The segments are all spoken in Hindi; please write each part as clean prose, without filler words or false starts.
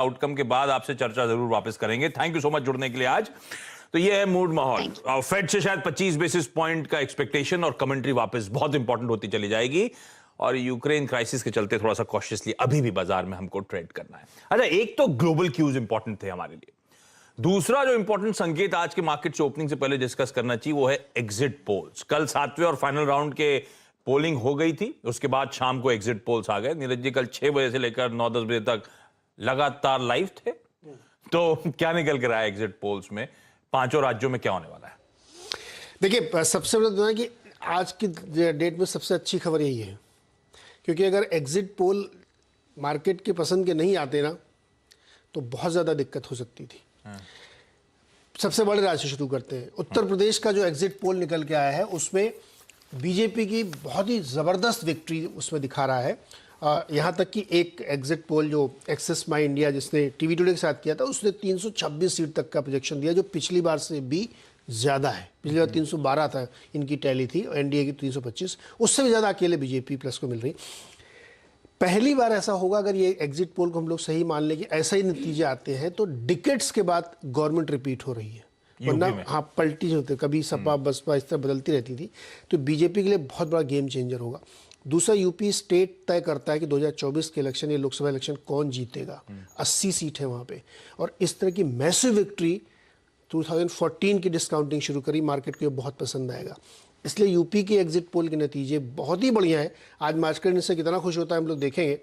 आउटकम के बाद आपसे चर्चा जरूर वापस करेंगे। थैंक यू सो मच जुड़ने के लिए आज। तो ये है मूड माहौल। फेड से शायद 25 बेसिस पॉइंट का एक्सपेक्टेशन और कमेंट्री वापस बहुत इंपॉर्टेंट होती चली जाएगी। और यूक्रेन क्राइसिस के चलते थोड़ा सा कॉशियसली अभी भी बाजार में हमको ट्रेड करना है। अच्छा, एक तो ग्लोबल क्यूज इंपॉर्टेंट थे हमारे लिए। दूसरा जो इंपॉर्टेंट संकेत आज के मार्केट से ओपनिंग से पहले डिस्कस करना चाहिए वो है एग्जिट पोल्स। कल 7वें और फाइनल राउंड के पोलिंग हो गई थी, उसके बाद शाम को एग्जिट पोल्स आ गए। नीरज जी कल 6 बजे से लेकर 9-10 बजे तक लगातार लाइव थे। तो क्या निकल कर आया एग्जिट पोल्स में? 5 राज्यों में क्या होने वाला है? देखिए, सबसे बड़ा तो है कि आज की डेट में सबसे अच्छी खबर यही है, क्योंकि अगर एग्जिट पोल मार्केट के पसंद के नहीं आते ना तो बहुत ज़्यादा दिक्कत हो सकती थी। सबसे बड़े राज्य से शुरू करते हैं। उत्तर प्रदेश का जो एग्जिट पोल निकल के आया है उसमें बीजेपी की बहुत ही ज़बरदस्त विक्ट्री उसमें दिखा रहा है। यहाँ तक कि एक एग्जिट पोल जो एक्सेस माई इंडिया जिसने टीवी टुडे के साथ किया था उसने 326 सीट तक का प्रोजेक्शन दिया, जो पिछली बार से भी ज़्यादा है। पिछली बार 312 था इनकी टैली थी, एनडीए की 325, उससे भी ज़्यादा अकेले बीजेपी प्लस को मिल रही। पहली बार ऐसा होगा अगर ये एग्जिट पोल को हम लोग सही मान लें कि ऐसा ही नतीजे आते हैं तो डिकेट्स के बाद गवर्नमेंट रिपीट हो रही है। वरना हाँ पलटी होते, कभी सपा बसपा इस तरह बदलती रहती थी। तो बीजेपी के लिए बहुत बड़ा गेम चेंजर होगा। दूसरा, यूपी स्टेट तय करता है कि 2024 के इलेक्शन, ये लोकसभा इलेक्शन कौन जीतेगा। 80 सीट है वहाँ पे, और इस तरह की मैसिव विक्ट्री 2014 की डिस्काउंटिंग शुरू करी, मार्केट को ये बहुत पसंद आएगा। इसलिए यूपी के एग्जिट पोल के नतीजे बहुत ही बढ़िया है। आज मार्केट इससे कितना खुश होता है हम लोग देखेंगे।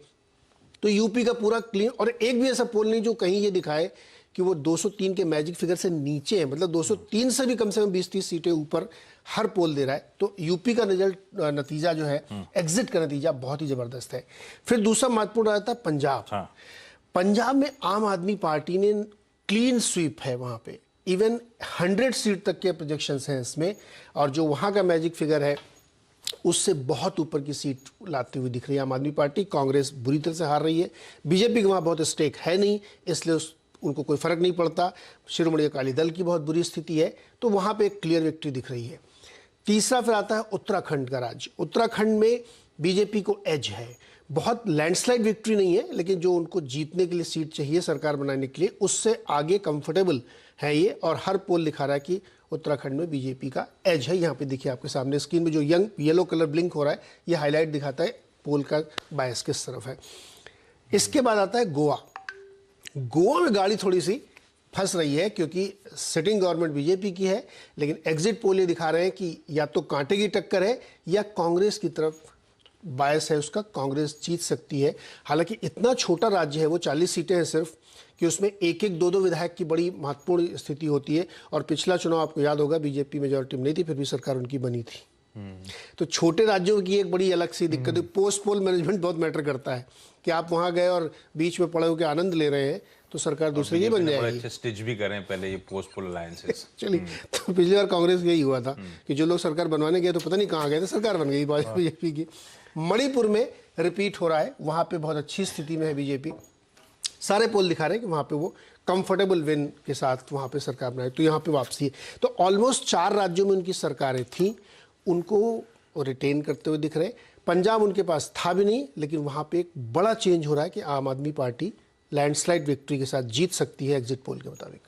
तो यूपी का पूरा क्लीन, और एक भी ऐसा पोल नहीं जो कहीं ये दिखाए कि वो 203 के मैजिक फिगर से नीचे है। मतलब 203 से भी कम 20-30 सीटें ऊपर हर पोल दे रहा है। तो यूपी का रिजल्ट, नतीजा जो है एग्जिट का नतीजा बहुत ही जबरदस्त है। फिर दूसरा महत्वपूर्ण रहता है पंजाब। पंजाब में आम आदमी पार्टी ने क्लीन स्वीप है वहां पे। इवन 100 सीट तक के प्रोजेक्शंस हैं इसमें, और जो वहाँ का मैजिक फिगर है उससे बहुत ऊपर की सीट लाती हुई दिख रही है आम आदमी पार्टी। कांग्रेस बुरी तरह से हार रही है। बीजेपी के वहाँ बहुत स्टेक है नहीं, इसलिए उनको कोई फर्क नहीं पड़ता। शिरोमणि अकाली दल की बहुत बुरी स्थिति है, तो वहाँ पे एक क्लियर विक्ट्री दिख रही है। तीसरा फिर आता है उत्तराखंड का राज्य। उत्तराखंड में बीजेपी को एज है। बहुत लैंडस्लाइड विक्ट्री नहीं है, लेकिन जो उनको जीतने के लिए सीट चाहिए सरकार बनाने के लिए, उससे आगे कंफर्टेबल है ये। और हर पोल दिखा रहा है कि उत्तराखंड में बीजेपी का एज है। यहाँ पे देखिए आपके सामने स्क्रीन में जो यंग येलो कलर ब्लिंक हो रहा है, ये हाईलाइट दिखाता है पोल का बायस किस तरफ है। इसके बाद आता है गोवा। गोवा में गाड़ी थोड़ी सी फंस रही है, क्योंकि सिटिंग गवर्नमेंट बीजेपी की है, लेकिन एग्जिट पोल ये दिखा रहे हैं कि या तो कांटे की टक्कर है या कांग्रेस की तरफ बायस है उसका, कांग्रेस जीत सकती है। हालांकि इतना छोटा राज्य है वो, 40 सीटें हैं सिर्फ, कि उसमें एक एक दो विधायक की बड़ी महत्वपूर्ण स्थिति होती है। और पिछला चुनाव आपको याद होगा बीजेपी मेजॉरिटी में नहीं थी, फिर भी सरकार उनकी बनी थी। तो छोटे राज्यों की एक बड़ी अलग सी दिक्कत है। पोस्ट पोल मैनेजमेंट बहुत मैटर करता है कि आप वहां गए और बीच में पड़े होकर आनंद ले रहे हैं तो सरकार दूसरी ही बन जाएगी। स्टिच भी करें पहले ये पोस्ट पोल अलायंसेस। चलिए, तो पिछली बार कांग्रेस यही हुआ था कि जो लोग सरकार बनवाने गए तो पता नहीं कहाँ गए थे, सरकार बन गई बीजेपी की। मणिपुर में रिपीट हो रहा है, वहां पे बहुत अच्छी स्थिति में है बीजेपी। सारे पोल दिखा रहे हैं कि वहां पे वो कंफर्टेबल विन के साथ वहां पे सरकार बनाए। तो यहाँ पे वापसी है। तो ऑलमोस्ट 4 राज्यों में उनकी सरकारें थी, उनको रिटेन करते हुए दिख रहे हैं। पंजाब उनके पास था भी नहीं, लेकिन वहां पे एक बड़ा चेंज हो रहा है कि आम आदमी पार्टी लैंडस्लाइड विक्ट्री के साथ जीत सकती है एग्जिट पोल के मुताबिक।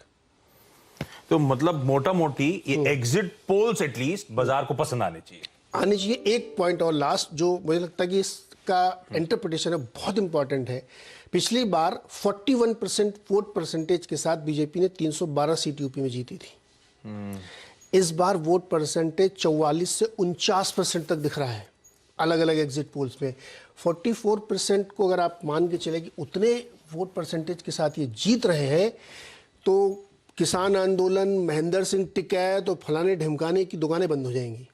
तो मतलब मोटा मोटी ये एग्जिट पोल्स एटलीस्ट बाजार को पसंद आने चाहिए। एक पॉइंट और लास्ट जो मुझे लगता है कि इसका इंटरप्रिटेशन है बहुत इंपॉर्टेंट है। पिछली बार 41% वोट परसेंटेज के साथ बीजेपी ने 312 सीट यूपी में जीती थी। इस बार वोट परसेंटेज 44 से 49% तक दिख रहा है अलग अलग एग्जिट पोल्स में। 44% को अगर आप मान के चले कि उतने वोट परसेंटेज के साथ ये जीत रहे हैं, तो किसान आंदोलन, महेंद्र सिंह टिकैत और फलाने ढिमकाने की दुकानें बंद हो जाएंगी।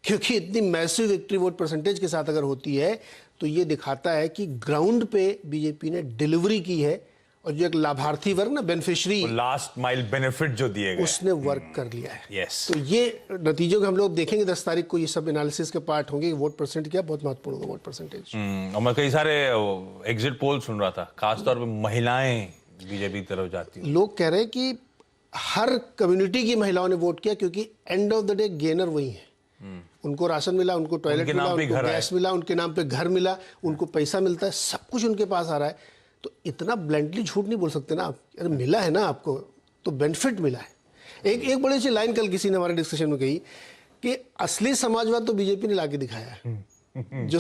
क्योंकि इतनी मैसिव विक्ट्री वोट परसेंटेज के साथ अगर होती है तो ये दिखाता है कि ग्राउंड पे बीजेपी ने डिलीवरी की है, और जो एक लाभार्थी वर्ग ना, बेनिफिशियरी, लास्ट माइल बेनिफिट जो दिए गए, उसने वर्क कर लिया है। yes. तो ये नतीजों को हम लोग देखेंगे 10 तारीख को, ये सब एनालिसिस के पार्ट होंगे। वोट परसेंट क्या बहुत महत्वपूर्ण होगा वोट परसेंटेज। और मैं कई सारे एग्जिट पोल सुन रहा था, खासतौर पे महिलाएं बीजेपी की तरफ जाती हैं। लोग कह रहे हैं कि हर कम्युनिटी की महिलाओं ने वोट किया, क्योंकि end of the day gainer वही है। उनको राशन मिला, उनको टॉयलेट मिला, उनको गैस मिला, उनके नाम पे घर मिला, उनको पैसा मिलता है, सब कुछ उनके पास आ रहा है। तो इतना ब्लैंडली झूठ नहीं बोल सकते ना आप। अरे मिला है ना आपको, तो बेनिफिट मिला है। एक बड़ी सी लाइन कल किसी ने हमारे डिस्कशन में कही कि असली समाजवाद तो बीजेपी ने लाके दिखाया है। जो